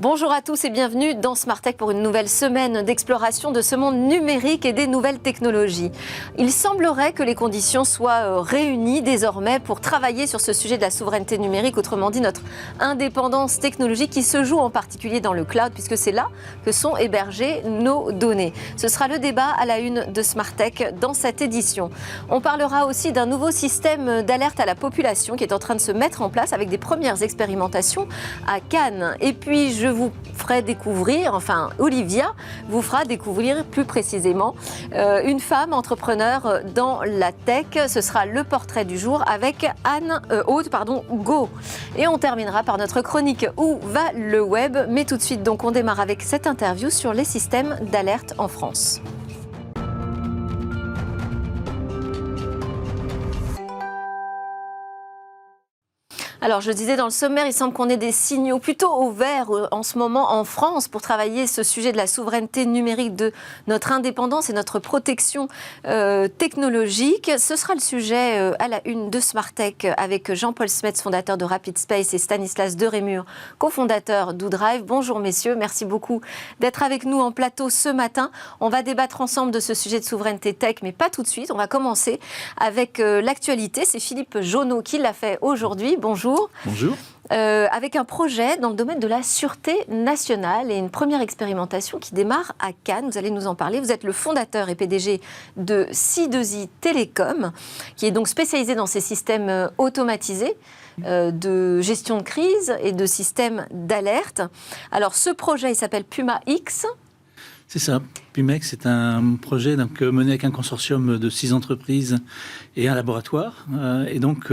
Bonjour à tous et bienvenue dans Smart Tech pour une nouvelle semaine d'exploration de ce monde numérique et des nouvelles technologies. Il semblerait que les conditions soient réunies désormais pour travailler sur ce sujet de la souveraineté numérique, autrement dit notre indépendance technologique qui se joue en particulier dans le cloud puisque c'est là que sont hébergées nos données. Ce sera le débat à la une de Smart Tech dans cette édition. On parlera aussi d'un nouveau système d'alerte à la population qui est en train de se mettre en place avec des premières expérimentations à Cannes. Et puis je vous ferai découvrir, enfin Olivia vous fera découvrir plus précisément une femme entrepreneur dans la tech. Ce sera le portrait du jour avec Aude Go. Et on terminera par notre chronique Où va le web? Mais tout de suite donc on démarre avec cette interview sur les systèmes d'alerte en France. Alors, je disais dans le sommaire, il semble qu'on ait des signaux plutôt au vert en ce moment en France pour travailler ce sujet de la souveraineté numérique, de notre indépendance et notre protection technologique. Ce sera le sujet à la une de Smart Tech avec Jean-Paul Smets, fondateur de Rapid Space, et Stanislas Derémur, cofondateur d'Oudrive. Bonjour messieurs, merci beaucoup d'être avec nous en plateau ce matin. On va débattre ensemble de ce sujet de souveraineté tech, mais pas tout de suite. On va commencer avec l'actualité. C'est Philippe Jauneau qui l'a fait aujourd'hui. Bonjour. Bonjour. Avec un projet dans le domaine de la sûreté nationale et une première expérimentation qui démarre à Cannes. Vous allez nous en parler. Vous êtes le fondateur et PDG de C2I Télécom, qui est donc spécialisé dans ces systèmes automatisés de gestion de crise et de systèmes d'alerte. Alors ce projet, il s'appelle Puma X. C'est ça. Pumex, c'est un projet mené avec un consortium de 6 entreprises et un laboratoire. Et donc,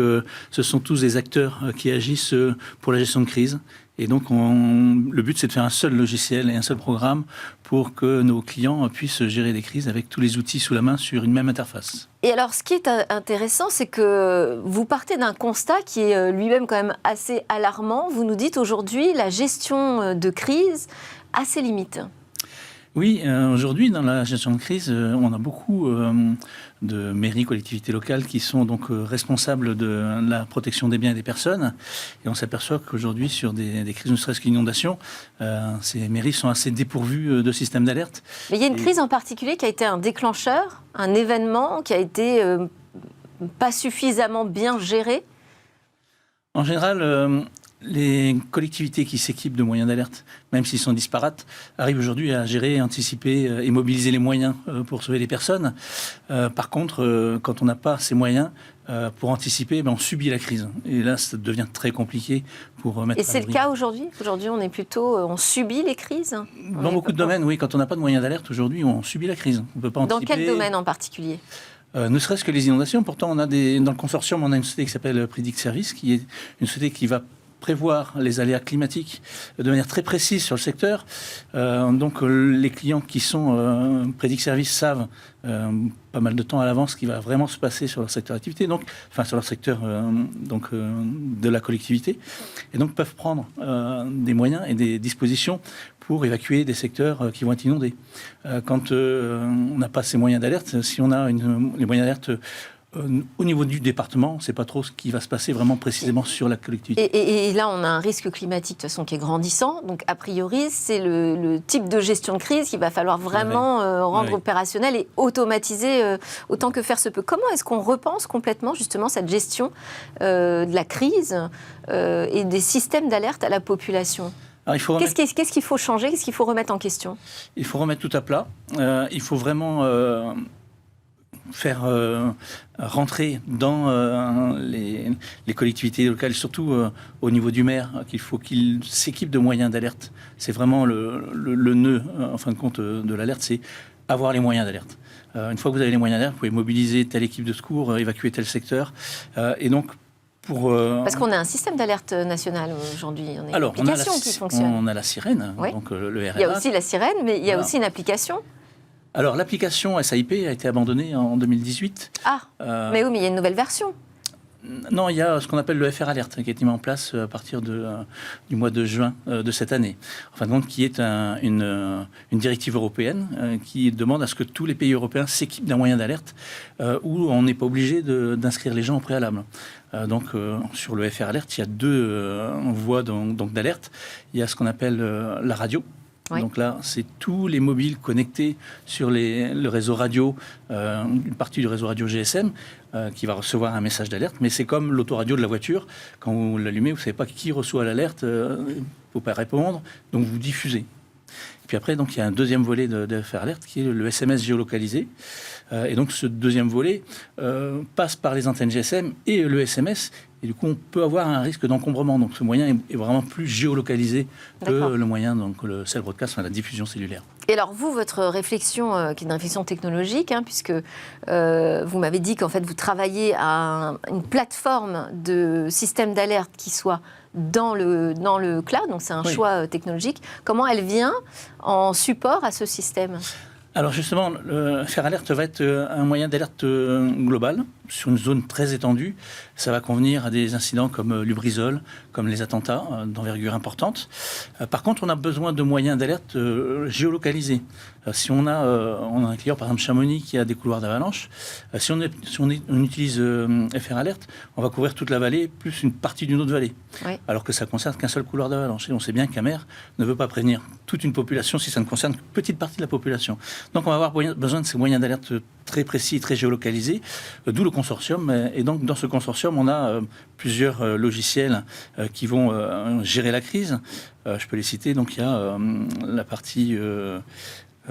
ce sont tous des acteurs qui agissent pour la gestion de crise. Et donc, le but, c'est de faire un seul logiciel et un seul programme pour que nos clients puissent gérer des crises avec tous les outils sous la main sur une même interface. Et alors, ce qui est intéressant, c'est que vous partez d'un constat qui est lui-même quand même assez alarmant. Vous nous dites aujourd'hui, la gestion de crise a ses limites. Oui, aujourd'hui, dans la gestion de crise, on a beaucoup de mairies, collectivités locales qui sont donc responsables de la protection des biens et des personnes. Et on s'aperçoit qu'aujourd'hui, sur des crises, ne serait-ce qu'inondation, ces mairies sont assez dépourvues de systèmes d'alerte. Mais il y a une crise en particulier qui a été un déclencheur, un événement qui a été pas suffisamment bien géré? En général, les collectivités qui s'équipent de moyens d'alerte, même s'ils sont disparates, arrivent aujourd'hui à gérer, anticiper et mobiliser les moyens pour sauver les personnes. Par contre, quand on n'a pas ces moyens pour anticiper, on subit la crise. Et là, ça devient très compliqué pour mettre. Et c'est le cas aujourd'hui? Aujourd'hui, on est plutôt, on subit les crises? Dans beaucoup de domaines, oui. Quand on n'a pas de moyens d'alerte, aujourd'hui, on subit la crise. On peut pas anticiper. Dans quel domaine en particulier? Ne serait-ce que les inondations. Pourtant, dans le consortium, on a une société qui s'appelle Predict Service, qui est une société qui va prévoir les aléas climatiques de manière très précise sur le secteur. Donc les clients qui sont Predict Service savent pas mal de temps à l'avance ce qui va vraiment se passer sur leur secteur d'activité, sur leur secteur de la collectivité, et donc peuvent prendre des moyens et des dispositions pour évacuer des secteurs qui vont être inondés. Quand on n'a pas ces moyens d'alerte, si on a les moyens d'alerte au niveau du département, on ne sait pas trop ce qui va se passer vraiment précisément sur la collectivité. Et là, on a un risque climatique de toute façon qui est grandissant. Donc, a priori, c'est le type de gestion de crise qu'il va falloir vraiment rendre opérationnel et automatiser autant que faire se peut. Comment est-ce qu'on repense complètement justement cette gestion de la crise et des systèmes d'alerte à la population? Qu'est-ce qu'il faut changer? Qu'est-ce qu'il faut remettre en question? Il faut remettre tout à plat. Il faut vraiment faire rentrer dans les collectivités locales, surtout au niveau du maire, qu'il faut qu'il s'équipe de moyens d'alerte. C'est vraiment le nœud, en fin de compte, de l'alerte, c'est avoir les moyens d'alerte. Une fois que vous avez les moyens d'alerte, vous pouvez mobiliser telle équipe de secours, évacuer tel secteur. Et donc, parce qu'on a un système d'alerte national aujourd'hui. On a une application qui fonctionne. On a la sirène, donc le RMA. Il y a aussi la sirène, mais il y a aussi une application. Alors, l'application SAIP a été abandonnée en 2018. Ah, mais oui, mais il y a une nouvelle version. Non, il y a ce qu'on appelle le FR Alert qui a été mis en place à partir du mois de juin de cette année. En fin de compte, qui est une directive européenne qui demande à ce que tous les pays européens s'équipent d'un moyen d'alerte où on n'est pas obligé d'inscrire les gens au préalable. Donc, sur le FR Alert, il y a deux voies donc d'alerte. Il y a ce qu'on appelle la radio. Oui. Donc là, c'est tous les mobiles connectés sur le réseau radio, une partie du réseau radio GSM, qui va recevoir un message d'alerte. Mais c'est comme l'autoradio de la voiture. Quand vous l'allumez, vous ne savez pas qui reçoit l'alerte, il ne faut pas répondre, donc vous diffusez. Et puis après, donc, il y a un deuxième volet de FR Alert qui est le SMS géolocalisé. Et donc ce deuxième volet passe par les antennes GSM et le SMS. Et du coup, on peut avoir un risque d'encombrement. Donc ce moyen est vraiment plus géolocalisé que le moyen, donc le cell broadcast, la diffusion cellulaire. Et alors vous, votre réflexion, qui est une réflexion technologique, puisque vous m'avez dit qu'en fait vous travaillez à une plateforme de système d'alerte qui soit dans le cloud, donc c'est un choix technologique. Comment elle vient en support à ce système ? Alors justement, le FR Alert va être un moyen d'alerte global sur une zone très étendue. Ça va convenir à des incidents comme Lubrizol, comme les attentats d'envergure importante. Par contre, on a besoin de moyens d'alerte géolocalisés. Si on a un client, par exemple Chamonix, qui a des couloirs d'avalanche, si on utilise FR Alert, on va couvrir toute la vallée plus une partie d'une autre vallée. Oui. Alors que ça ne concerne qu'un seul couloir d'avalanche. Et on sait bien qu'un maire ne veut pas prévenir toute une population si ça ne concerne qu'une petite partie de la population. Donc on va avoir besoin de ces moyens d'alerte très précis, très géolocalisés, d'où le consortium. Et donc dans ce consortium, on a plusieurs logiciels qui vont gérer la crise. Je peux les citer. Donc il y a la partie...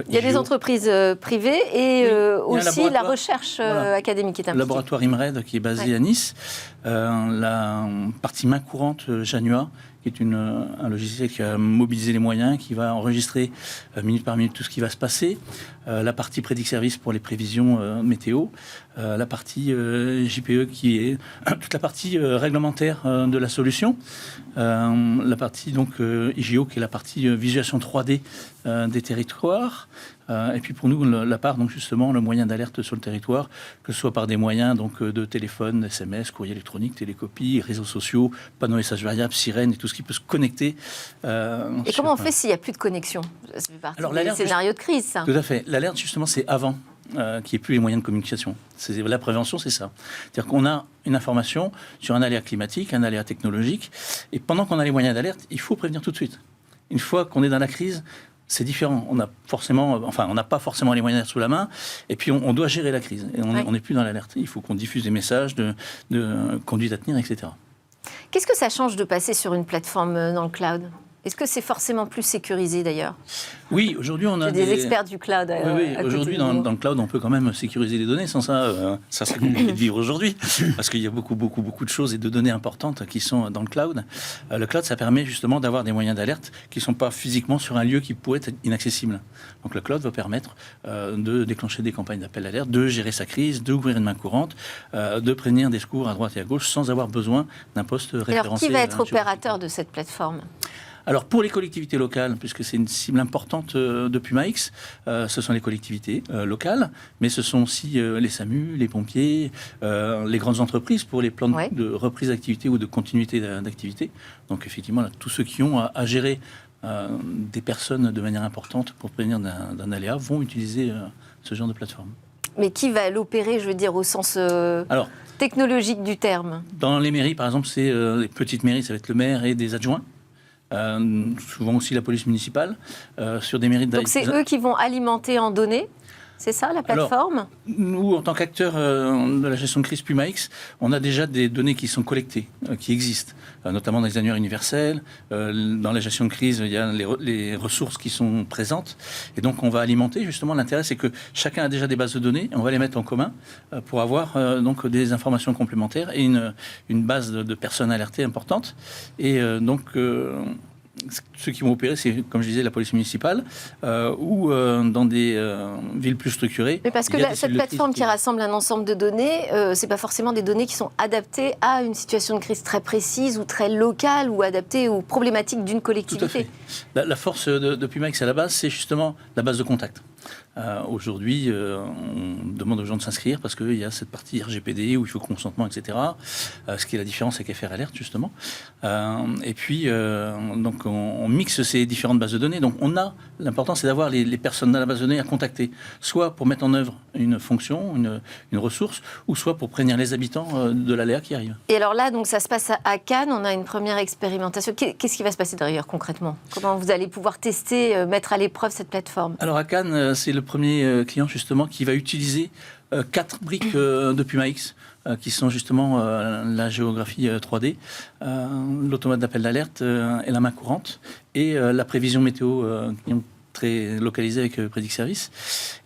il y a des entreprises privées et aussi la recherche académique qui est impliquée. Le laboratoire IMRED qui est basé à Nice. La partie main courante Janua, qui est un logiciel qui va mobiliser les moyens, qui va enregistrer minute par minute tout ce qui va se passer. La partie Predict Service pour les prévisions météo. La partie JPE qui est toute la partie réglementaire de la solution. La partie donc IGO qui est la partie visualisation 3D des territoires. Et puis pour nous, la part, donc justement, le moyen d'alerte sur le territoire, que ce soit par des moyens donc, de téléphone, SMS, courrier électronique, télécopie, réseaux sociaux, panneaux messages variables, sirènes et tout ce qui peut se connecter. Et comment on fait s'il n'y a plus de connexion ? Ça fait partie des scénarios de crise, ça. Tout à fait. L'alerte, justement, c'est avant qu'il n'y ait plus les moyens de communication. La prévention, c'est ça. C'est-à-dire qu'on a une information sur un aléa climatique, un aléa technologique, et pendant qu'on a les moyens d'alerte, il faut prévenir tout de suite. Une fois qu'on est dans la crise, c'est différent. On n'a pas forcément les moyens sous la main, et puis on doit gérer la crise. Et on n'est plus dans l'alerte. Il faut qu'on diffuse des messages de conduite à tenir, etc. Qu'est-ce que ça change de passer sur une plateforme dans le cloud ? Est-ce que c'est forcément plus sécurisé d'ailleurs ? Oui, aujourd'hui on a des experts du cloud. Oui, aujourd'hui dans le cloud on peut quand même sécuriser les données. Sans ça, ça serait compliqué de vivre aujourd'hui parce qu'il y a beaucoup de choses et de données importantes qui sont dans le cloud. Le cloud, ça permet justement d'avoir des moyens d'alerte qui ne sont pas physiquement sur un lieu qui pourrait être inaccessible. Donc le cloud va permettre de déclencher des campagnes d'appel d'alerte, de gérer sa crise, d'ouvrir une main courante, de prévenir des secours à droite et à gauche sans avoir besoin d'un poste référencé. Alors qui va être opérateur de cette plateforme ? Alors pour les collectivités locales, puisque c'est une cible importante de Puma X, ce sont les collectivités locales, mais ce sont aussi les SAMU, les pompiers, les grandes entreprises pour les plans de reprise d'activité ou de continuité d'activité. Donc effectivement, là, tous ceux qui ont à gérer des personnes de manière importante pour prévenir d'un aléa vont utiliser ce genre de plateforme. Mais qui va l'opérer, je veux dire, au sens technologique du terme ? Dans les mairies, par exemple, c'est les petites mairies, ça va être le maire et des adjoints. Souvent aussi la police municipale, sur des mairies... Donc c'est eux qui vont alimenter en données ? C'est ça, la plateforme ? Alors, nous, en tant qu'acteurs de la gestion de crise Puma X, on a déjà des données qui sont collectées, qui existent, notamment dans les annuaires universels. Dans la gestion de crise, il y a les ressources qui sont présentes. Et donc, on va alimenter, justement, l'intérêt, c'est que chacun a déjà des bases de données, et on va les mettre en commun pour avoir donc des informations complémentaires et une base de personnes alertées importante. Et donc... ceux qui vont opérer, c'est, comme je disais, la police municipale ou dans des villes plus structurées. Mais parce que cette plateforme qui rassemble un ensemble de données, c'est pas forcément des données qui sont adaptées à une situation de crise très précise ou très locale ou adaptées aux problématiques d'une collectivité. Tout à fait. La force de Puma X à la base, c'est justement la base de contact. Aujourd'hui, on demande aux gens de s'inscrire parce qu'il y a cette partie RGPD où il faut consentement, etc. Ce qui est la différence avec FR Alert, justement. Et puis, donc, on mixe ces différentes bases de données. Donc, l'important, c'est d'avoir les personnes dans la base de données à contacter, soit pour mettre en œuvre une fonction, une ressource, ou soit pour prévenir les habitants de l'aléa qui arrive. Et alors là, donc, ça se passe à Cannes. On a une première expérimentation. Qu'est-ce qui va se passer d'ailleurs concrètement? Comment vous allez pouvoir tester, mettre à l'épreuve cette plateforme? Alors à Cannes, c'est le premier client justement qui va utiliser 4 briques de Puma X qui sont justement la géographie 3D, l'automate d'appel d'alerte et la main courante et la prévision météo très localisée avec Predict Service.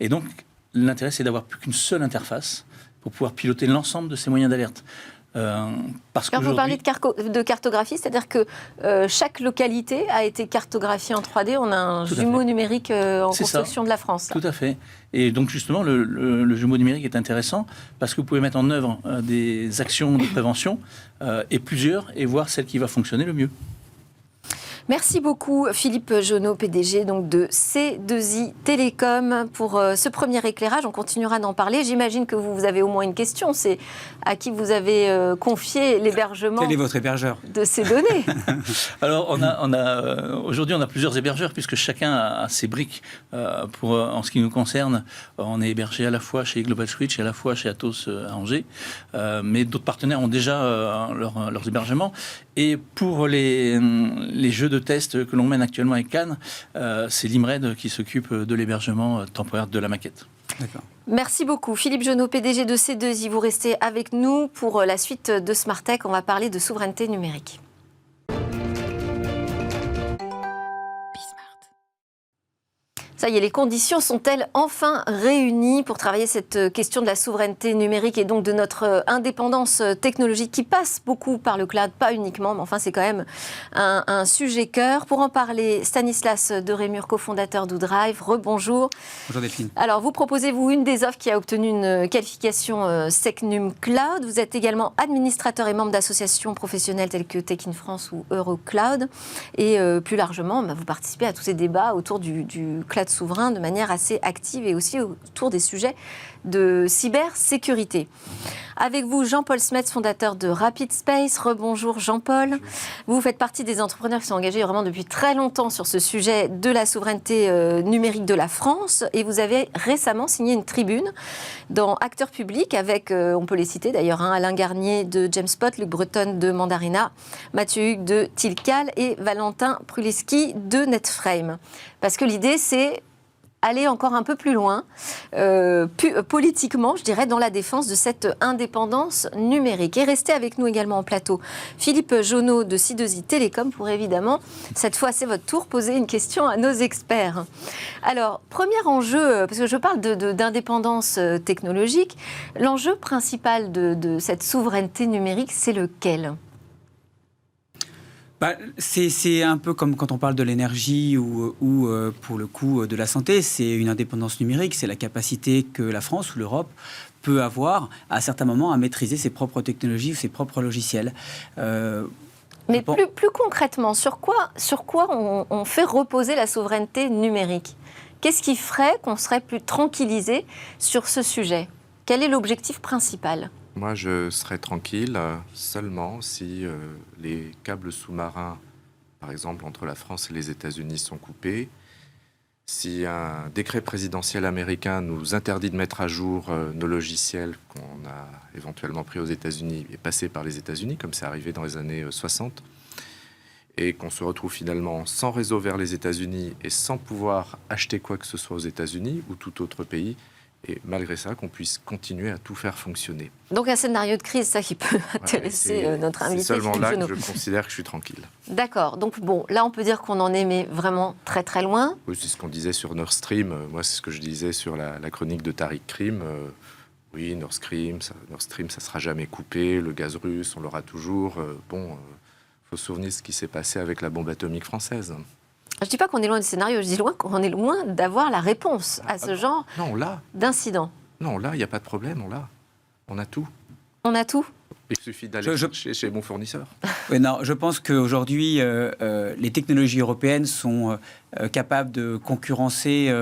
Et donc l'intérêt, c'est d'avoir plus qu'une seule interface pour pouvoir piloter l'ensemble de ces moyens d'alerte. Quand vous parlez de cartographie, c'est-à-dire que chaque localité a été cartographiée en 3D. On a un jumeau numérique en construction de la France. Tout à fait. Et donc justement, le jumeau numérique est intéressant parce que vous pouvez mettre en œuvre des actions de prévention et plusieurs et voir celle qui va fonctionner le mieux. Merci beaucoup Philippe Jonot, PDG donc de C2I Télécom pour ce premier éclairage. On continuera d'en parler. J'imagine que vous avez au moins une question. C'est à qui vous avez confié l'hébergement. Quel est votre hébergeur de ces données? Alors aujourd'hui on a plusieurs hébergeurs puisque chacun a ses briques. En ce qui nous concerne, on est hébergé à la fois chez Global Switch et à la fois chez Atos à Angers. Mais d'autres partenaires ont déjà leurs hébergements. Et pour les jeux de test que l'on mène actuellement avec Cannes, c'est l'IMRED qui s'occupe de l'hébergement temporaire de la maquette. D'accord. Merci beaucoup. Philippe Jonot, PDG de C2I. Vous restez avec nous pour la suite de Smartech. On va parler de souveraineté numérique. Ça y est, les conditions sont-elles enfin réunies pour travailler cette question de la souveraineté numérique et donc de notre indépendance technologique qui passe beaucoup par le cloud, pas uniquement, mais enfin c'est quand même un sujet cœur. Pour en parler, Stanislas de Rémur, cofondateur d'Oudrive. Rebonjour. Bonjour Delphine. Alors vous proposez, vous, une des offres qui a obtenu une qualification SecNum Cloud. Vous êtes également administrateur et membre d'associations professionnelles telles que Tech in France ou Eurocloud. Et plus largement, vous participez à tous ces débats autour du cloud souverain de manière assez active et aussi autour des sujets de cybersécurité. Avec vous, Jean-Paul Smets, fondateur de Rapid Space. Rebonjour Jean-Paul. Vous faites partie des entrepreneurs qui sont engagés vraiment depuis très longtemps sur ce sujet de la souveraineté numérique de la France et vous avez récemment signé une tribune dans Acteurs Publics avec, on peut les citer d'ailleurs, Alain Garnier de Jamespot, Luc Breton de Mandarina, Mathieu Hugues de Tilcal et Valentin Pruliski de Netframe. Parce que l'idée, c'est aller encore un peu plus loin, politiquement, je dirais, dans la défense de cette indépendance numérique. Et restez avec nous également en plateau. Philippe Jonot de C2I Télécom pour évidemment, cette fois c'est votre tour, poser une question à nos experts. Alors, premier enjeu, parce que je parle d'indépendance technologique, l'enjeu principal de cette souveraineté numérique, c'est lequel ? C'est un peu comme quand on parle de l'énergie ou pour le coup de la santé, c'est une indépendance numérique, c'est la capacité que la France ou l'Europe peut avoir à certains moments à maîtriser ses propres technologies ou ses propres logiciels. Mais plus concrètement, sur quoi on fait reposer la souveraineté numérique ? Qu'est-ce qui ferait qu'on serait plus tranquillisé sur ce sujet ? Quel est l'objectif principal ? Moi, je serais tranquille seulement si les câbles sous-marins, par exemple, entre la France et les États-Unis sont coupés, si un décret présidentiel américain nous interdit de mettre à jour nos logiciels qu'on a éventuellement pris aux États-Unis et passés par les États-Unis, comme c'est arrivé dans les années 60, et qu'on se retrouve finalement sans réseau vers les États-Unis et sans pouvoir acheter quoi que ce soit aux États-Unis ou tout autre pays, et malgré ça, qu'on puisse continuer à tout faire fonctionner. Donc un scénario de crise, ça qui peut intéresser notre invité. C'est seulement là que je considère que je suis tranquille. D'accord. Donc bon, là on peut dire qu'on en est mais vraiment très très loin. Oui, c'est ce qu'on disait sur Nord Stream. Moi, c'est ce que je disais sur la chronique de Tariq Krim. Oui, Nord Stream, ça sera jamais coupé. Le gaz russe, on l'aura toujours. Faut se souvenir de ce qui s'est passé avec la bombe atomique française. Je ne dis pas qu'on est loin du scénario, je dis qu'on est loin d'avoir la réponse à ce genre d'incident. Non, on l'a, il n'y a pas de problème, on l'a. On a tout. On a tout ? Il suffit d'aller chez mon fournisseur. Oui, non, je pense qu'aujourd'hui, les technologies européennes sont capables de concurrencer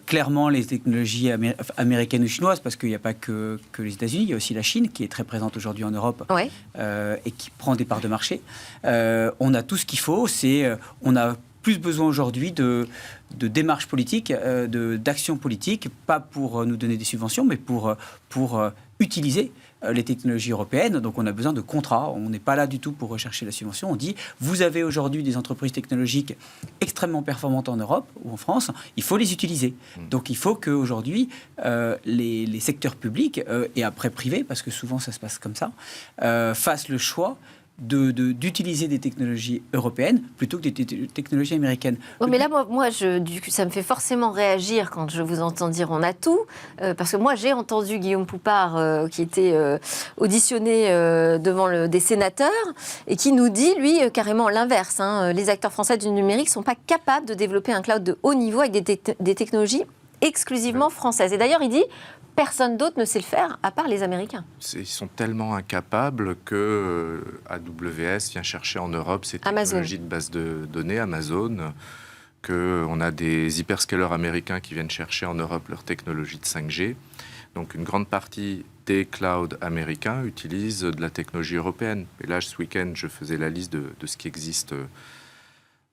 clairement les technologies américaines ou chinoises, parce qu'il n'y a pas que les États-Unis, il y a aussi la Chine qui est très présente aujourd'hui en Europe et qui prend des parts de marché. On a tout ce qu'il faut, on a plus besoin aujourd'hui de démarches politiques, d'actions politiques, pas pour nous donner des subventions, mais pour utiliser les technologies européennes. Donc on a besoin de contrats. On n'est pas là du tout pour rechercher la subvention. On dit, vous avez aujourd'hui des entreprises technologiques extrêmement performantes en Europe ou en France, il faut les utiliser. Donc il faut qu'aujourd'hui, les secteurs publics, et après privés, parce que souvent ça se passe comme ça, fassent le choix d'utiliser des technologies européennes plutôt que des technologies américaines. Oui, mais là, moi ça me fait forcément réagir quand je vous entends dire on a tout, parce que moi j'ai entendu Guillaume Poupard qui était auditionné devant des sénateurs et qui nous dit, lui, carrément l'inverse. Les acteurs français du numérique ne sont pas capables de développer un cloud de haut niveau avec des technologies exclusivement françaises. Et d'ailleurs, il dit... Personne d'autre ne sait le faire, à part les Américains. Ils sont tellement incapables que AWS vient chercher en Europe ces technologies de base de données, Amazon, qu'on a des hyperscalers américains qui viennent chercher en Europe leur technologie de 5G. Donc une grande partie des clouds américains utilisent de la technologie européenne. Et là, ce week-end, je faisais la liste de ce qui existe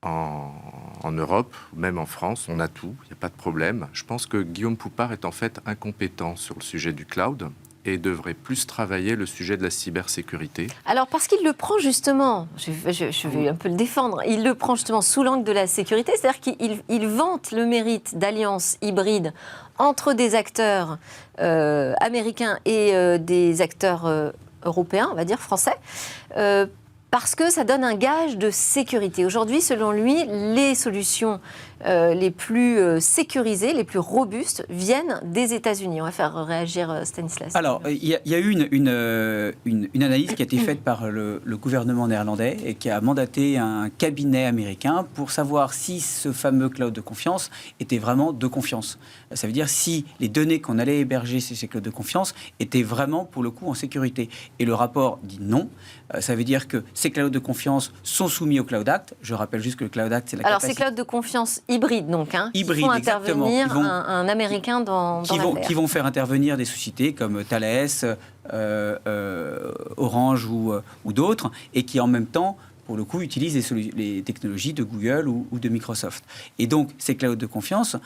en Europe, même en France, on a tout, il n'y a pas de problème. Je pense que Guillaume Poupard est en fait incompétent sur le sujet du cloud et devrait plus travailler le sujet de la cybersécurité. Alors, parce qu'il le prend justement, je vais un peu le défendre, il le prend justement sous l'angle de la sécurité, c'est-à-dire qu'il vante le mérite d'alliances hybrides entre des acteurs américains et des acteurs européens, on va dire français, parce que ça donne un gage de sécurité. Aujourd'hui, selon lui, les solutions les plus sécurisées, les plus robustes, viennent des États-Unis. On va faire réagir Stanislas. Alors, il y a eu une analyse qui a été faite par le gouvernement néerlandais et qui a mandaté un cabinet américain pour savoir si ce fameux cloud de confiance était vraiment de confiance. Ça veut dire si les données qu'on allait héberger sur ces clouds de confiance étaient vraiment, pour le coup, en sécurité. Et le rapport dit non. Ça veut dire que ces clouds de confiance sont soumis au Cloud Act. Je rappelle juste que le Cloud Act, c'est la capacité... Alors, ces clouds de confiance hybrides, donc, hybrides, qui font intervenir un Américain dans l'affaire. Qui vont faire intervenir des sociétés comme Thales, Orange ou d'autres, et qui, en même temps, pour le coup, utilisent les technologies de Google ou de Microsoft. Et donc, ces clouds de confiance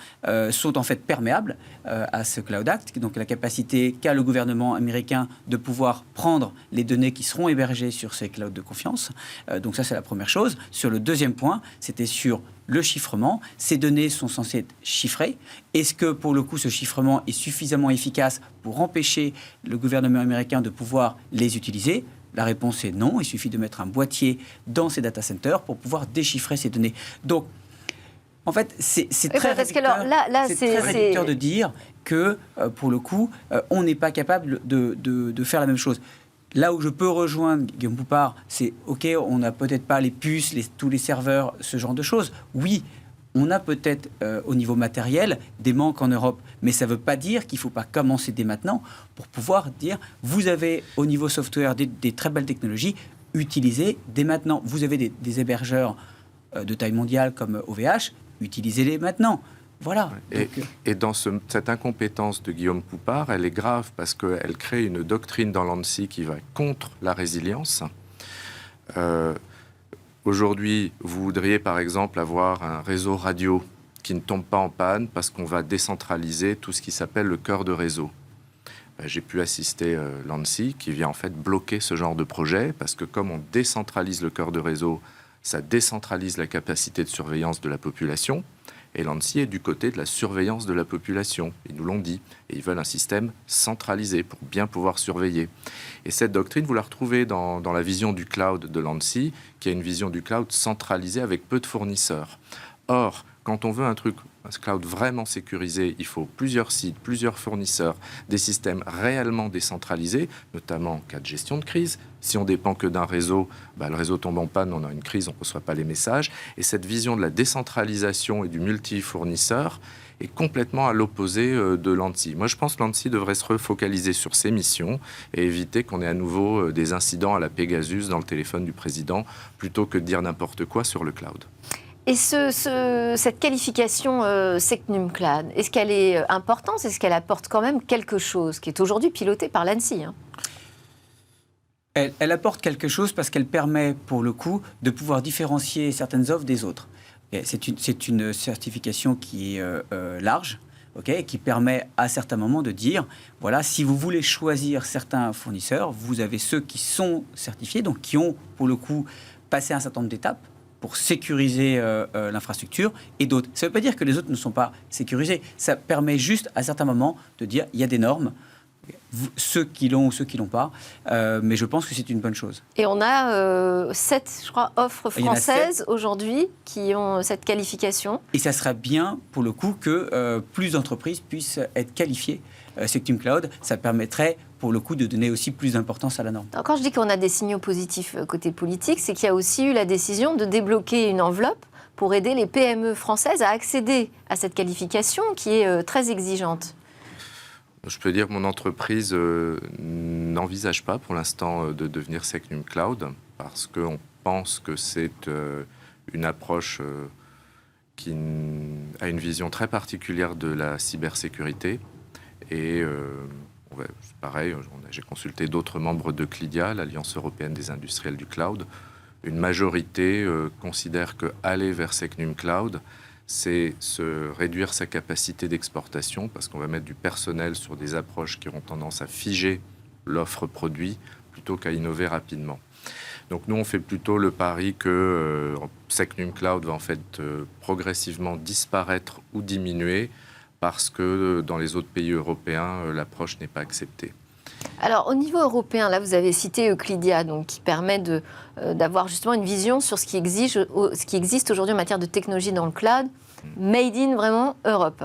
sont en fait perméables à ce Cloud Act, donc la capacité qu'a le gouvernement américain de pouvoir prendre les données qui seront hébergées sur ces clouds de confiance. Donc ça, c'est la première chose. Sur le deuxième point, c'était sur le chiffrement. Ces données sont censées être chiffrées. Est-ce que, pour le coup, ce chiffrement est suffisamment efficace pour empêcher le gouvernement américain de pouvoir les utiliser ? La réponse est non. Il suffit de mettre un boîtier dans ces data centers pour pouvoir déchiffrer ces données. Donc, en fait, c'est très réducteur de dire que, pour le coup, on n'est pas capable de faire la même chose. Là où je peux rejoindre Guillaume Poupard, c'est OK, on n'a peut-être pas les puces, tous les serveurs, ce genre de choses. Oui, on a peut-être au niveau matériel des manques en Europe, mais ça ne veut pas dire qu'il ne faut pas commencer dès maintenant pour pouvoir dire vous avez au niveau software des très belles technologies, utilisez dès maintenant. Vous avez des hébergeurs de taille mondiale comme OVH, utilisez-les maintenant. Voilà. Et dans cette incompétence de Guillaume Poupard, elle est grave parce qu'elle crée une doctrine dans l'ANSSI qui va contre la résilience. Aujourd'hui, vous voudriez par exemple avoir un réseau radio qui ne tombe pas en panne parce qu'on va décentraliser tout ce qui s'appelle le cœur de réseau. J'ai pu assister l'ANSSI qui vient en fait bloquer ce genre de projet parce que comme on décentralise le cœur de réseau, ça décentralise la capacité de surveillance de la population. Et l'ANSSI est du côté de la surveillance de la population. Ils nous l'ont dit. Et ils veulent un système centralisé pour bien pouvoir surveiller. Et cette doctrine, vous la retrouvez dans la vision du cloud de l'ANSSI, qui a une vision du cloud centralisée avec peu de fournisseurs. Or, quand on veut un cloud vraiment sécurisé, il faut plusieurs sites, plusieurs fournisseurs, des systèmes réellement décentralisés, notamment en cas de gestion de crise. Si on dépend que d'un réseau, le réseau tombe en panne, on a une crise, on ne reçoit pas les messages. Et cette vision de la décentralisation et du multi-fournisseur est complètement à l'opposé de l'ANSSI. Moi, je pense que l'ANSSI devrait se refocaliser sur ses missions et éviter qu'on ait à nouveau des incidents à la Pegasus dans le téléphone du président, plutôt que de dire n'importe quoi sur le cloud. Et cette qualification SecNumCloud, est-ce qu'elle est importante? Est-ce qu'elle apporte quand même quelque chose qui est aujourd'hui piloté par l'ANSSI, hein? Elle apporte quelque chose parce qu'elle permet, pour le coup, de pouvoir différencier certaines offres des autres. C'est une certification qui est large, qui permet à certains moments de dire, voilà, si vous voulez choisir certains fournisseurs, vous avez ceux qui sont certifiés, donc qui ont, pour le coup, passé un certain nombre d'étapes pour sécuriser l'infrastructure, et d'autres. Ça ne veut pas dire que les autres ne sont pas sécurisés. Ça permet juste, à certains moments, de dire, il y a des normes, ceux qui l'ont ou ceux qui ne l'ont pas, mais je pense que c'est une bonne chose. Et on a 7, je crois, offres françaises aujourd'hui qui ont cette qualification. Et ça serait bien, pour le coup, que plus d'entreprises puissent être qualifiées SecNumCloud. Ça permettrait, pour le coup, de donner aussi plus d'importance à la norme. Alors, quand je dis qu'on a des signaux positifs côté politique, c'est qu'il y a aussi eu la décision de débloquer une enveloppe pour aider les PME françaises à accéder à cette qualification qui est très exigeante. Je peux dire que mon entreprise n'envisage pas pour l'instant de devenir SecNumCloud parce qu'on pense que c'est une approche qui a une vision très particulière de la cybersécurité. Et pareil, j'ai consulté d'autres membres de CLIDIA, l'Alliance européenne des industriels du cloud. Une majorité considère qu'aller vers SecNumCloud, c'est se réduire sa capacité d'exportation parce qu'on va mettre du personnel sur des approches qui auront tendance à figer l'offre produit plutôt qu'à innover rapidement. Donc nous, on fait plutôt le pari que SecNumCloud va en fait progressivement disparaître ou diminuer parce que dans les autres pays européens, l'approche n'est pas acceptée. Alors, au niveau européen, là, vous avez cité Euclidia, donc, qui permet d'avoir justement une vision sur ce qui existe aujourd'hui en matière de technologie dans le cloud, made in vraiment Europe.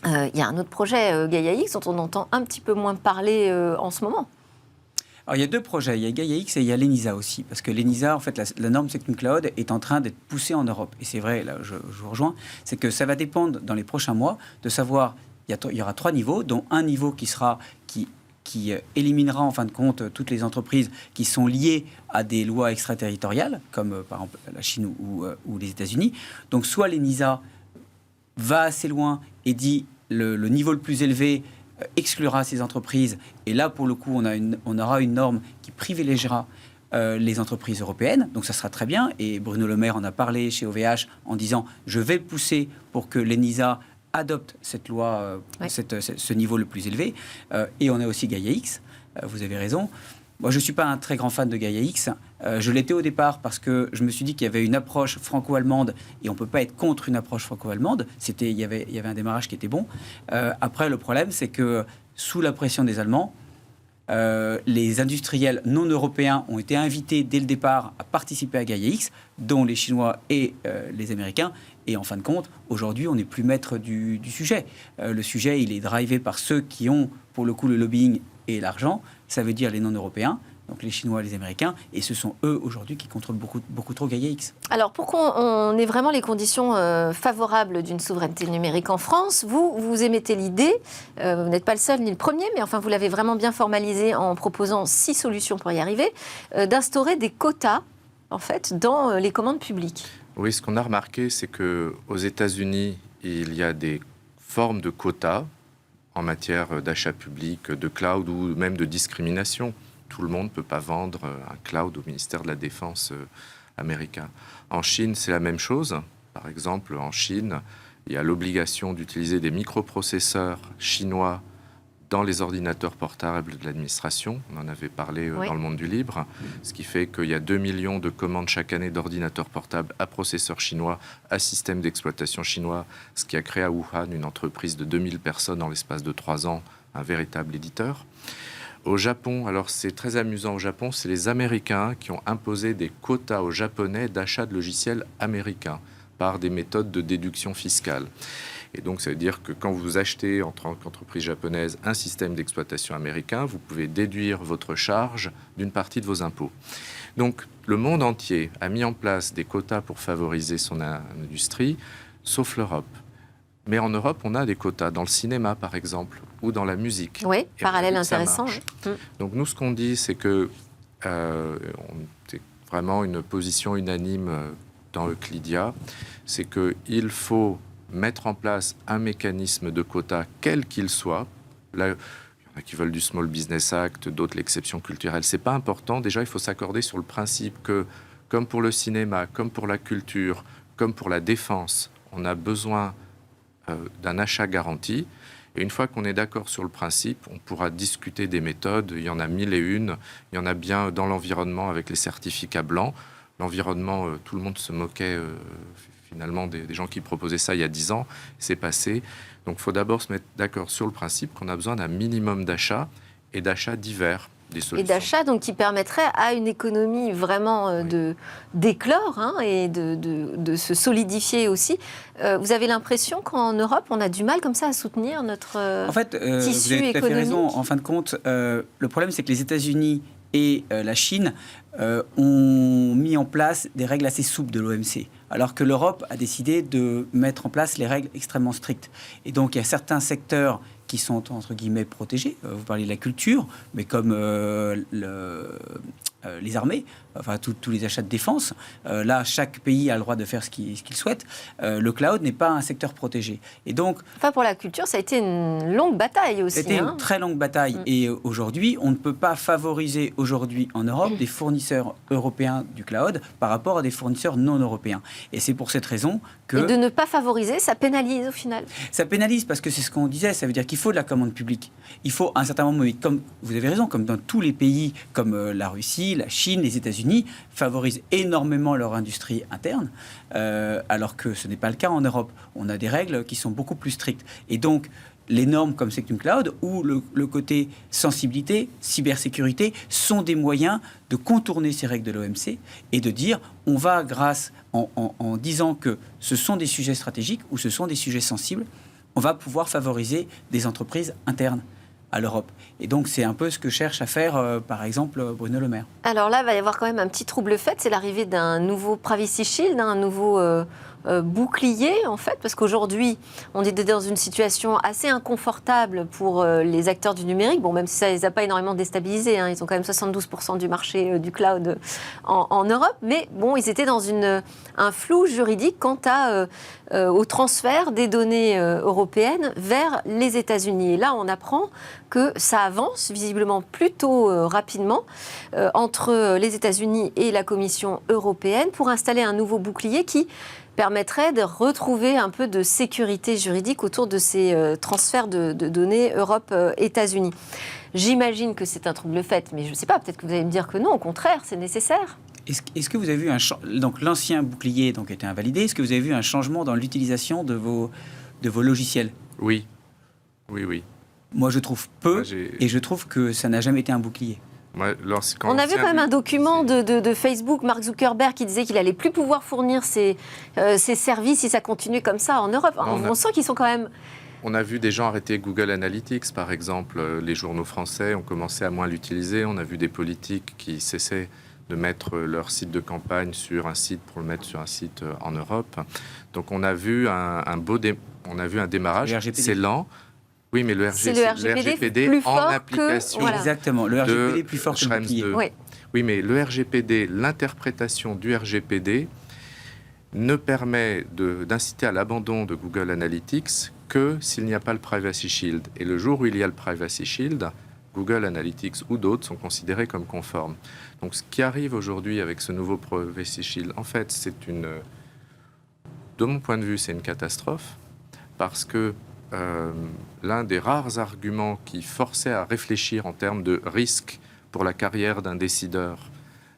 Il y a un autre projet, Gaia-X, dont on entend un petit peu moins parler en ce moment. Alors, il y a deux projets. Il y a Gaia-X et il y a l'ENISA aussi. Parce que l'ENISA, en fait, la norme SecNumCloud est en train d'être poussée en Europe. Et c'est vrai, là, je vous rejoins, c'est que ça va dépendre dans les prochains mois de savoir, il y aura 3 niveaux, dont un niveau qui éliminera en fin de compte toutes les entreprises qui sont liées à des lois extraterritoriales, comme par exemple la Chine ou les États-Unis. Donc soit l'ENISA va assez loin et dit le niveau le plus élevé exclura ces entreprises, et là pour le coup on aura une norme qui privilégiera les entreprises européennes, donc ça sera très bien, et Bruno Le Maire en a parlé chez OVH en disant je vais pousser pour que l'ENISA adopte cette loi, ce niveau le plus élevé. Et on a aussi Gaia-X, vous avez raison. Moi, je ne suis pas un très grand fan de Gaia-X. Je l'étais au départ parce que je me suis dit qu'il y avait une approche franco-allemande et on ne peut pas être contre une approche franco-allemande. Il y avait un démarrage qui était bon. Après, le problème, c'est que sous la pression des Allemands, les industriels non européens ont été invités dès le départ à participer à Gaia-X, dont les Chinois et les Américains. Et en fin de compte, aujourd'hui, on n'est plus maître du sujet. Le sujet, il est drivé par ceux qui ont, pour le coup, le lobbying et l'argent. Ça veut dire les non-européens, donc les Chinois et les Américains. Et ce sont eux, aujourd'hui, qui contrôlent beaucoup trop Gaia-X. Alors, pour qu'on ait vraiment les conditions favorables d'une souveraineté numérique en France, vous émettez l'idée, vous n'êtes pas le seul ni le premier, mais enfin, vous l'avez vraiment bien formalisé en proposant 6 solutions pour y arriver, d'instaurer des quotas, en fait, dans les commandes publiques. Oui, ce qu'on a remarqué, c'est qu'aux États-Unis, il y a des formes de quotas en matière d'achat public, de cloud ou même de discrimination. Tout le monde ne peut pas vendre un cloud au ministère de la Défense américain. En Chine, c'est la même chose. Par exemple, en Chine, il y a l'obligation d'utiliser des microprocesseurs chinois dans les ordinateurs portables de l'administration. On en avait parlé dans le monde du libre, ce qui fait qu'il y a 2 millions de commandes chaque année d'ordinateurs portables à processeurs chinois, à système d'exploitation chinois, ce qui a créé à Wuhan une entreprise de 2000 personnes en l'espace de 3 ans, un véritable éditeur. Au Japon, alors c'est très amusant au Japon, c'est les Américains qui ont imposé des quotas aux Japonais d'achat de logiciels américains par des méthodes de déduction fiscale. Et donc, ça veut dire que quand vous achetez en tant qu'entreprise japonaise un système d'exploitation américain, vous pouvez déduire votre charge d'une partie de vos impôts. Donc, le monde entier a mis en place des quotas pour favoriser son industrie, sauf l'Europe. Mais en Europe, on a des quotas dans le cinéma, par exemple, ou dans la musique. Oui, Et parallèle on a vu que ça intéressant. marche. Donc nous, ce qu'on dit, c'est que c'est vraiment une position unanime dans le CLIDIA, c'est qu'il faut mettre en place un mécanisme de quotas, quel qu'il soit. Là, il y en a qui veulent du Small Business Act, d'autres l'exception culturelle. C'est pas important. Déjà, il faut s'accorder sur le principe que, comme pour le cinéma, comme pour la culture, comme pour la défense, on a besoin d'un achat garanti. Et une fois qu'on est d'accord sur le principe, on pourra discuter des méthodes. Il y en a 1001. Il y en a bien dans l'environnement avec les certificats blancs. L'environnement, tout le monde se moquait finalement des gens qui proposaient ça il y a 10 ans. C'est passé. Donc il faut d'abord se mettre d'accord sur le principe qu'on a besoin d'un minimum d'achats et d'achats divers. Et d'achat donc qui permettrait à une économie vraiment d'éclore et de se solidifier aussi. Vous avez l'impression qu'en Europe, on a du mal comme ça à soutenir notre en fait, tissu vous avez tout à fait économique. raison. En fin de compte, le problème, c'est que les États-Unis et la Chine ont mis en place des règles assez souples de l'OMC, alors que l'Europe a décidé de mettre en place les règles extrêmement strictes. Et donc, il y a certains secteurs qui sont, entre guillemets, protégés. Vous parlez de la culture, mais comme les armées, enfin tous les achats de défense. Là, chaque pays a le droit de faire ce qu'il souhaite. Le cloud n'est pas un secteur protégé. Et donc, enfin, pour la culture, ça a été une longue bataille aussi. c'était une très longue bataille. Et aujourd'hui, on ne peut pas favoriser aujourd'hui en Europe des fournisseurs européens du cloud par rapport à des fournisseurs non européens. Et c'est pour cette raison que... Et de ne pas favoriser, ça pénalise au final. Ça pénalise parce que c'est ce qu'on disait, ça veut dire qu'il faut de la commande publique. Il faut à un certain moment, comme vous avez raison, comme dans tous les pays, comme la Russie, la Chine, les États-Unis, favorisent énormément leur industrie interne, alors que ce n'est pas le cas en Europe. On a des règles qui sont beaucoup plus strictes. Et donc, les normes comme Sectum Cloud ou le côté sensibilité, cybersécurité sont des moyens de contourner ces règles de l'OMC et de dire on va, grâce en disant que ce sont des sujets stratégiques ou ce sont des sujets sensibles, on va pouvoir favoriser des entreprises internes à l'Europe. Et donc, c'est un peu ce que cherche à faire, par exemple, Bruno Le Maire. Alors là, il va y avoir quand même un petit trouble fait, c'est l'arrivée d'un nouveau Privacy Shield, un nouveau bouclier, en fait, parce qu'aujourd'hui, on est dans une situation assez inconfortable pour les acteurs du numérique, bon, même si ça ne les a pas énormément déstabilisés, ils ont quand même 72% du marché du cloud en Europe, mais bon, ils étaient dans un flou juridique quant au transfert des données européennes vers les États-Unis. Et là, on apprend que ça avance visiblement plutôt rapidement entre les États-Unis et la Commission européenne pour installer un nouveau bouclier qui permettrait de retrouver un peu de sécurité juridique autour de ces transferts de données Europe-États-Unis. J'imagine que c'est un trouble fait, mais je ne sais pas, peut-être que vous allez me dire que non, au contraire, c'est nécessaire. Est-ce que vous avez vu donc l'ancien bouclier a été invalidé, est-ce que vous avez vu un changement dans l'utilisation de vos logiciels ? Oui. Moi, je trouve peu, et je trouve que ça n'a jamais été un bouclier. On a vu quand même un document de Facebook, Mark Zuckerberg, qui disait qu'il n'allait plus pouvoir fournir ses services si ça continuait comme ça en Europe. On sent qu'ils sont quand même... On a vu des gens arrêter Google Analytics, par exemple. Les journaux français ont commencé à moins l'utiliser. On a vu des politiques qui cessaient de mettre leur site de campagne sur un site pour le mettre sur un site en Europe. Donc on a vu un démarrage. C'est lent. Oui, mais le RGPD plus en fort application. Voilà. Exactement, le RGPD est plus fort que le bouclier. Oui, mais le RGPD, l'interprétation du RGPD ne permet d'inciter à l'abandon de Google Analytics que s'il n'y a pas le Privacy Shield. Et le jour où il y a le Privacy Shield, Google Analytics ou d'autres sont considérés comme conformes. Donc ce qui arrive aujourd'hui avec ce nouveau Privacy Shield, en fait, de mon point de vue, c'est une catastrophe parce que l'un des rares arguments qui forçait à réfléchir en termes de risque pour la carrière d'un décideur,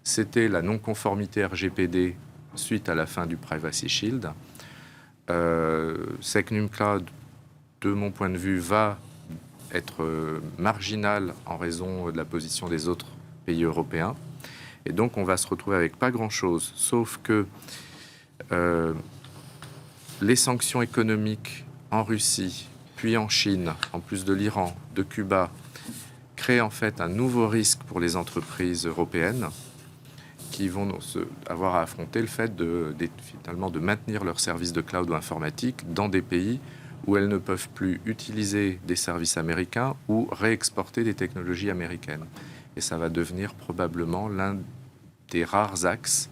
c'était la non-conformité RGPD suite à la fin du Privacy Shield. Secnum Cloud, de mon point de vue, va être marginal en raison de la position des autres pays européens. Et donc, on va se retrouver avec pas grand-chose, sauf que les sanctions économiques en Russie, puis en Chine, en plus de l'Iran, de Cuba, créent en fait un nouveau risque pour les entreprises européennes qui vont avoir à affronter le fait finalement de maintenir leurs services de cloud ou informatique dans des pays où elles ne peuvent plus utiliser des services américains ou réexporter des technologies américaines. Et ça va devenir probablement l'un des rares axes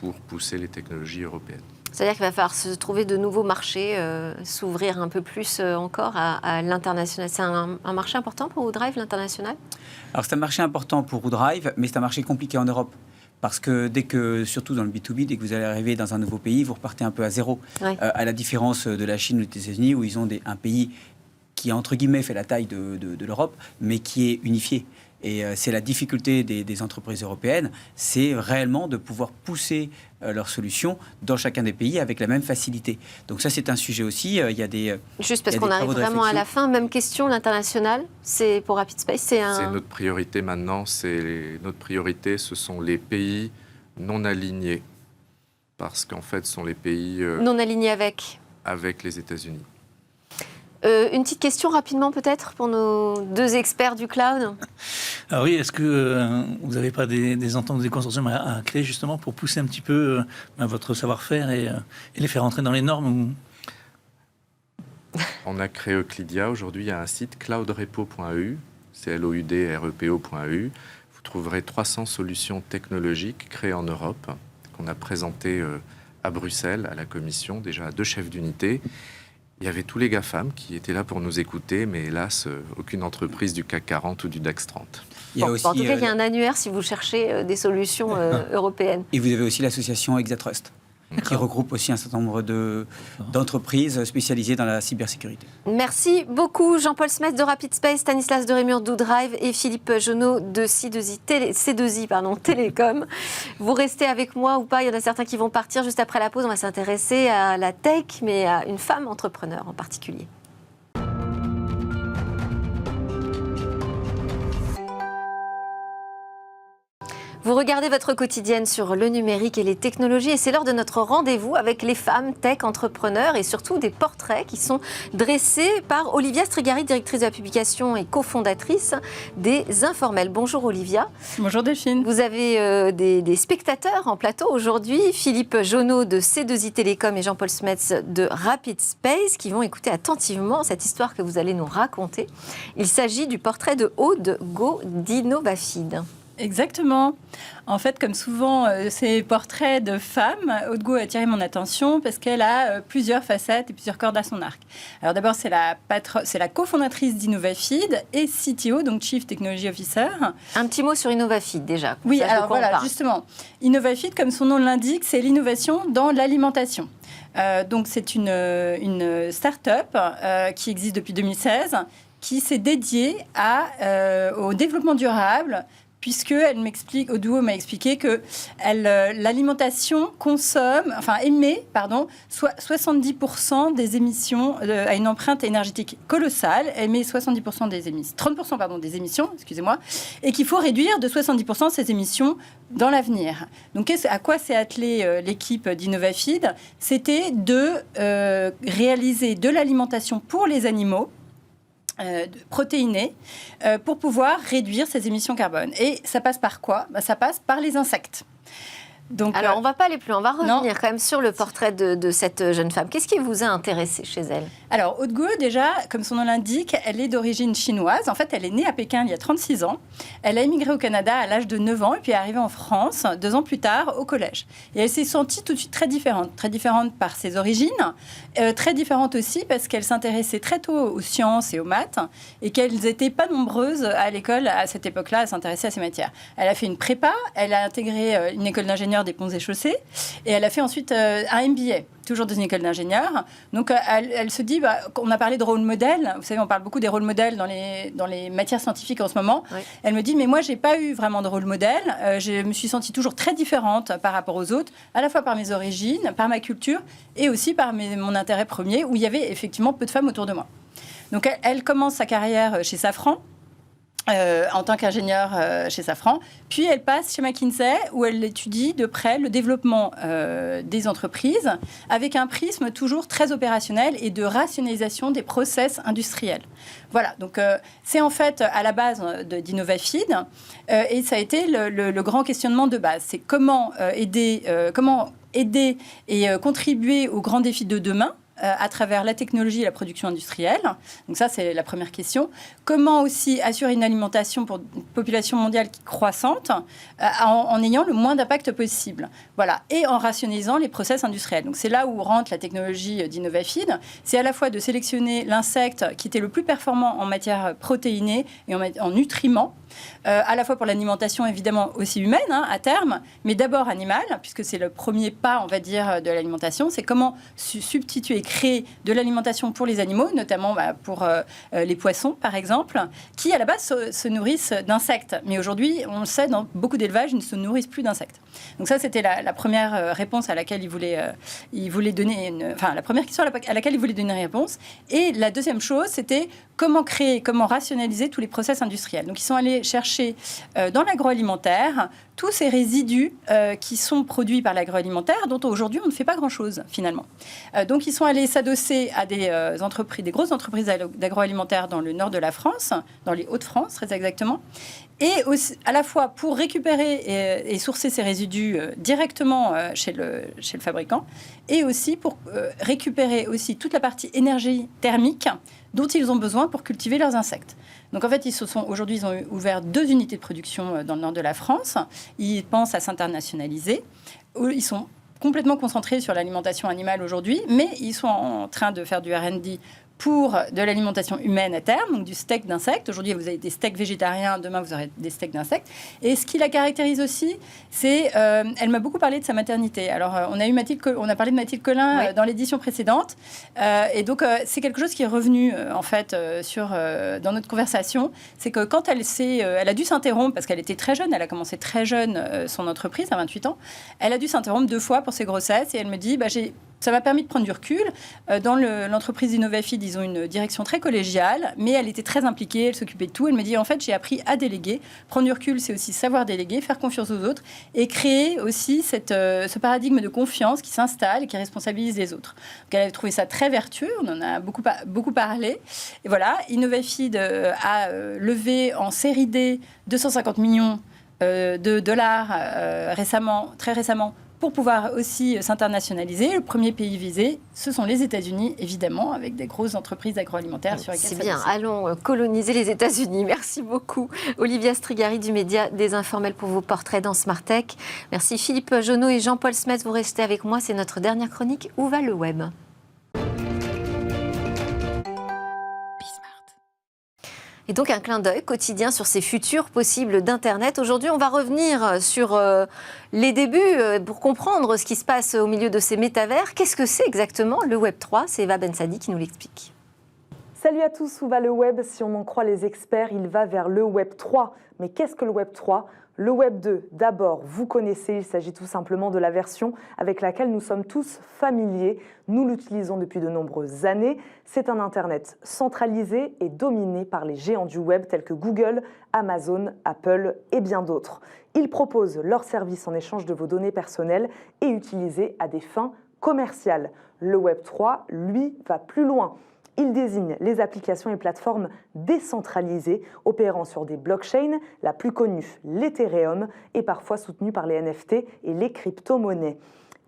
pour pousser les technologies européennes. C'est-à-dire qu'il va falloir se trouver de nouveaux marchés, s'ouvrir un peu plus encore à l'international. C'est un marché important pour WoodDrive, l'international ? Alors c'est un marché important pour WoodDrive, mais c'est un marché compliqué en Europe. Parce que surtout dans le B2B, dès que vous allez arriver dans un nouveau pays, vous repartez un peu à zéro. Ouais. À la différence de la Chine ou des États-Unis, où ils ont un pays qui, entre guillemets, fait la taille de l'Europe, mais qui est unifié. Et c'est la difficulté des entreprises européennes, c'est réellement de pouvoir pousser leurs solutions dans chacun des pays avec la même facilité. Donc ça, c'est un sujet aussi. Il y a des Juste parce qu'on arrive vraiment à la fin, même question, l'international, c'est pour RapidSpace, C'est notre priorité maintenant. Notre priorité, ce sont les pays non alignés. Parce qu'en fait, ce sont les pays... non alignés avec les États-Unis. Une petite question rapidement peut-être pour nos deux experts du cloud. Alors oui, est-ce que vous n'avez pas des ententes, des consortiums à créer justement pour pousser un petit peu votre savoir-faire et les faire entrer dans les normes On a créé Euclidia. Aujourd'hui, il y a un site cloudrepo.eu, cloudrepo.eu. Vous trouverez 300 solutions technologiques créées en Europe qu'on a présentées à Bruxelles, à la Commission, déjà à 2 chefs d'unité. Il y avait tous les GAFAM qui étaient là pour nous écouter, mais hélas, aucune entreprise du CAC 40 ou du DAX 30. En tout cas, il y a un annuaire si vous cherchez des solutions européennes. Et vous avez aussi l'association Exatrust, qui regroupe aussi un certain nombre d'entreprises spécialisées dans la cybersécurité. Merci beaucoup Jean-Paul Smets de RapidSpace, Stanislas de Rémur de WoodDrive et Philippe Jonot de C2I Télécom. Vous restez avec moi ou pas, il y en a certains qui vont partir. Juste après la pause, on va s'intéresser à la tech, mais à une femme entrepreneur en particulier. Vous regardez votre quotidienne sur le numérique et les technologies et c'est l'heure de notre rendez-vous avec les femmes tech entrepreneurs et surtout des portraits qui sont dressés par Olivia Strigari, directrice de la publication et cofondatrice des Informels. Bonjour Olivia. Bonjour Delphine. Vous avez des spectateurs en plateau aujourd'hui, Philippe Jonot de C2I Télécom et Jean-Paul Smets de RapidSpace qui vont écouter attentivement cette histoire que vous allez nous raconter. Il s'agit du portrait de Aude Go d'Innovafeed. Exactement. En fait, comme souvent, ces portraits de femmes, Aude Go a attiré mon attention parce qu'elle a plusieurs facettes et plusieurs cordes à son arc. Alors d'abord, c'est la cofondatrice d'Innovafeed et CTO, donc Chief Technology Officer. Un petit mot sur Innovafeed déjà. Oui, alors voilà, justement. Innovafeed, comme son nom l'indique, c'est l'innovation dans l'alimentation. Donc c'est une start-up qui existe depuis 2016, qui s'est dédiée au développement durable, puisque Aude Go m'a expliqué que l'alimentation émet 70% des émissions, à une empreinte énergétique colossale, elle émet 70% des émissions, 30% des émissions, excusez-moi, et qu'il faut réduire de 70% ces émissions dans l'avenir. Donc, à quoi s'est attelée l'équipe d'Innovafeed ? C'était de réaliser de l'alimentation pour les animaux, protéinés, pour pouvoir réduire ces émissions carbone. Et ça passe par quoi ? Ça passe par les insectes. Donc, alors, on ne va pas aller plus loin. On va revenir quand même sur le portrait de cette jeune femme. Qu'est-ce qui vous a intéressé chez elle ? Alors, Aude Go, déjà, comme son nom l'indique, elle est d'origine chinoise. En fait, elle est née à Pékin il y a 36 ans. Elle a émigré au Canada à l'âge de 9 ans et puis est arrivée en France 2 ans plus tard au collège. Et elle s'est sentie tout de suite très différente par ses origines, très différente aussi parce qu'elle s'intéressait très tôt aux sciences et aux maths et qu'elles n'étaient pas nombreuses à l'école à cette époque-là à s'intéresser à ces matières. Elle a fait une prépa, elle a intégré une école d'ingénieur des ponts et chaussées et elle a fait ensuite un MBA, toujours dans une école d'ingénieur. Donc elle se dit, on a parlé de rôle modèle, vous savez, on parle beaucoup des rôles modèles dans les matières scientifiques en ce moment. Oui. Elle me dit, mais moi j'ai pas eu vraiment de rôle modèle, je me suis sentie toujours très différente par rapport aux autres, à la fois par mes origines, par ma culture et aussi par mon intérêt premier où il y avait effectivement peu de femmes autour de moi. Donc elle commence sa carrière chez Safran, en tant qu'ingénieure chez Safran. Puis elle passe chez McKinsey où elle étudie de près le développement des entreprises avec un prisme toujours très opérationnel et de rationalisation des process industriels. Voilà, donc c'est en fait à la base d'Innovafeed et ça a été le grand questionnement de base. C'est comment aider et contribuer aux grands défis de demain à travers la technologie et la production industrielle. Donc ça, c'est la première question. Comment aussi assurer une alimentation pour une population mondiale croissante en ayant le moins d'impact possible. Voilà. Et en rationalisant les process industriels. Donc c'est là où rentre la technologie d'Innovafeed. C'est à la fois de sélectionner l'insecte qui était le plus performant en matière protéinée et en nutriments, à la fois pour l'alimentation évidemment aussi humaine à terme, mais d'abord animale, puisque c'est le premier pas, on va dire, de l'alimentation. C'est comment substituer, créer de l'alimentation pour les animaux, notamment pour les poissons par exemple, qui à la base se nourrissent d'insectes. Mais aujourd'hui, on le sait, dans beaucoup d'élevages, ils ne se nourrissent plus d'insectes. Donc ça, c'était la première réponse à laquelle il voulait donner la première question à laquelle il voulait donner une réponse. Et la deuxième chose, c'était comment créer, comment rationaliser tous les process industriels. Donc ils sont allés chercher dans l'agroalimentaire tous ces résidus qui sont produits par l'agroalimentaire, dont aujourd'hui on ne fait pas grand-chose finalement. Donc ils sont allés s'adosser à des grosses entreprises d'agroalimentaire dans le nord de la France, dans les Hauts-de-France très exactement, et aussi, à la fois pour récupérer et sourcer ces résidus directement chez le fabricant, et aussi pour récupérer aussi toute la partie énergie thermique dont ils ont besoin pour cultiver leurs insectes. Donc en fait, aujourd'hui, ils ont ouvert 2 unités de production dans le nord de la France. Ils pensent à s'internationaliser. Ils sont complètement concentrés sur l'alimentation animale aujourd'hui, mais ils sont en train de faire du R&D pour de l'alimentation humaine à terme, donc du steak d'insectes. Aujourd'hui, vous avez des steaks végétariens, demain, vous aurez des steaks d'insectes. Et ce qui la caractérise aussi, c'est... elle m'a beaucoup parlé de sa maternité. Alors, on a parlé de Mathilde Collin dans l'édition précédente. Et donc, c'est quelque chose qui est revenu, en fait, dans notre conversation. C'est que quand elle a dû s'interrompre, parce qu'elle était très jeune, elle a commencé très jeune son entreprise, à 28 ans, elle a dû s'interrompre 2 fois pour ses grossesses. Et elle me dit, ça m'a permis de prendre du recul. Dans l'entreprise Innovafeed, ils ont une direction très collégiale, mais elle était très impliquée, elle s'occupait de tout. Elle me dit, en fait, j'ai appris à déléguer. Prendre du recul, c'est aussi savoir déléguer, faire confiance aux autres et créer aussi ce paradigme de confiance qui s'installe et qui responsabilise les autres. Donc, elle a trouvé ça très vertueux, on en a beaucoup parlé. Et voilà, Innovafeed a levé en série D 250 millions de dollars très récemment, pour pouvoir aussi s'internationaliser. Le premier pays visé, ce sont les États-Unis, évidemment, avec des grosses entreprises agroalimentaires sur lesquelles c'est bien, allons coloniser les États-Unis. Merci beaucoup, Olivia Strigari du Média des Informels pour vos portraits dans Smart Tech. Merci Philippe Jonot et Jean-Paul Smets, vous restez avec moi. C'est notre dernière chronique. Où va le web ? Et donc un clin d'œil quotidien sur ces futurs possibles d'Internet. Aujourd'hui, on va revenir sur les débuts pour comprendre ce qui se passe au milieu de ces métavers. Qu'est-ce que c'est exactement le Web 3 ? C'est Eva Bensadi qui nous l'explique. Salut à tous, où va le web ? Si on en croit les experts, il va vers le Web 3. Mais qu'est-ce que le Web 3 ? Le Web 2, d'abord, vous connaissez, il s'agit tout simplement de la version avec laquelle nous sommes tous familiers. Nous l'utilisons depuis de nombreuses années. C'est un Internet centralisé et dominé par les géants du web tels que Google, Amazon, Apple et bien d'autres. Ils proposent leurs services en échange de vos données personnelles et utilisées à des fins commerciales. Le Web 3, lui, va plus loin. Il désigne les applications et plateformes décentralisées opérant sur des blockchains, la plus connue, l'Ethereum, et parfois soutenue par les NFT et les crypto-monnaies.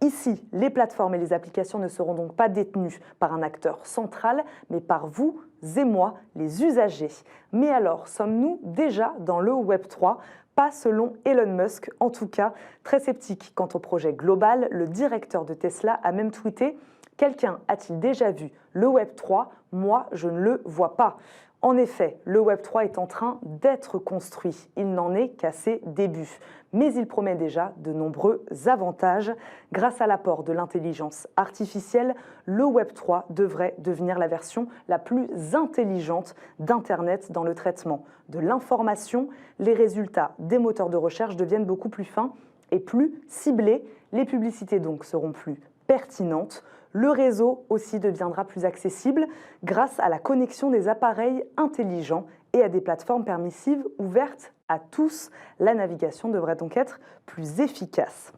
Ici, les plateformes et les applications ne seront donc pas détenues par un acteur central, mais par vous et moi, les usagers. Mais alors, sommes-nous déjà dans le Web 3 ? Pas selon Elon Musk, en tout cas. Très sceptique quant au projet global, le directeur de Tesla a même tweeté « Quelqu'un a-t-il déjà vu le Web 3 ? Moi, je ne le vois pas ». En effet, le Web 3 est en train d'être construit. Il n'en est qu'à ses débuts. Mais il promet déjà de nombreux avantages. Grâce à l'apport de l'intelligence artificielle, le Web 3 devrait devenir la version la plus intelligente d'Internet dans le traitement de l'information. Les résultats des moteurs de recherche deviennent beaucoup plus fins et plus ciblés. Les publicités donc seront plus pertinentes. Le réseau aussi deviendra plus accessible grâce à la connexion des appareils intelligents et à des plateformes permissives ouvertes à tous. La navigation devrait donc être plus efficace.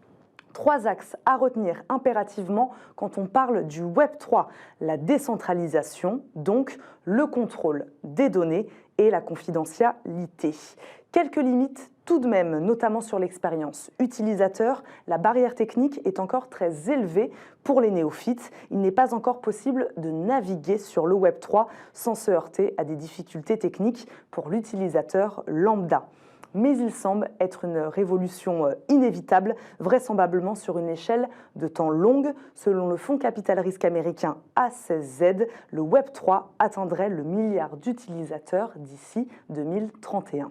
3 axes à retenir impérativement quand on parle du Web 3. La décentralisation, donc le contrôle des données et la confidentialité. Quelques limites Tout de même, notamment sur l'expérience utilisateur, la barrière technique est encore très élevée pour les néophytes. Il n'est pas encore possible de naviguer sur le Web 3 sans se heurter à des difficultés techniques pour l'utilisateur lambda. Mais il semble être une révolution inévitable, vraisemblablement sur une échelle de temps longue. Selon le fonds capital risque américain A16Z, le Web 3 atteindrait le milliard d'utilisateurs d'ici 2031.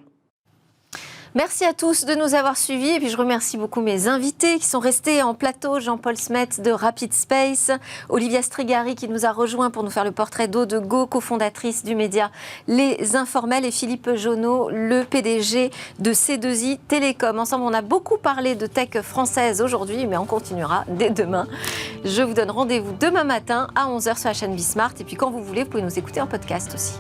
Merci à tous de nous avoir suivis et puis je remercie beaucoup mes invités qui sont restés en plateau. Jean-Paul Smet de Rapid Space, Olivia Strigari qui nous a rejoint pour nous faire le portrait d'Aude Gau, cofondatrice du média Les Informels, et Philippe Jonot, le PDG de C2I Télécom. Ensemble, on a beaucoup parlé de tech française aujourd'hui, mais on continuera dès demain. Je vous donne rendez-vous demain matin à 11h sur la chaîne Bismart et puis quand vous voulez, vous pouvez nous écouter en podcast aussi.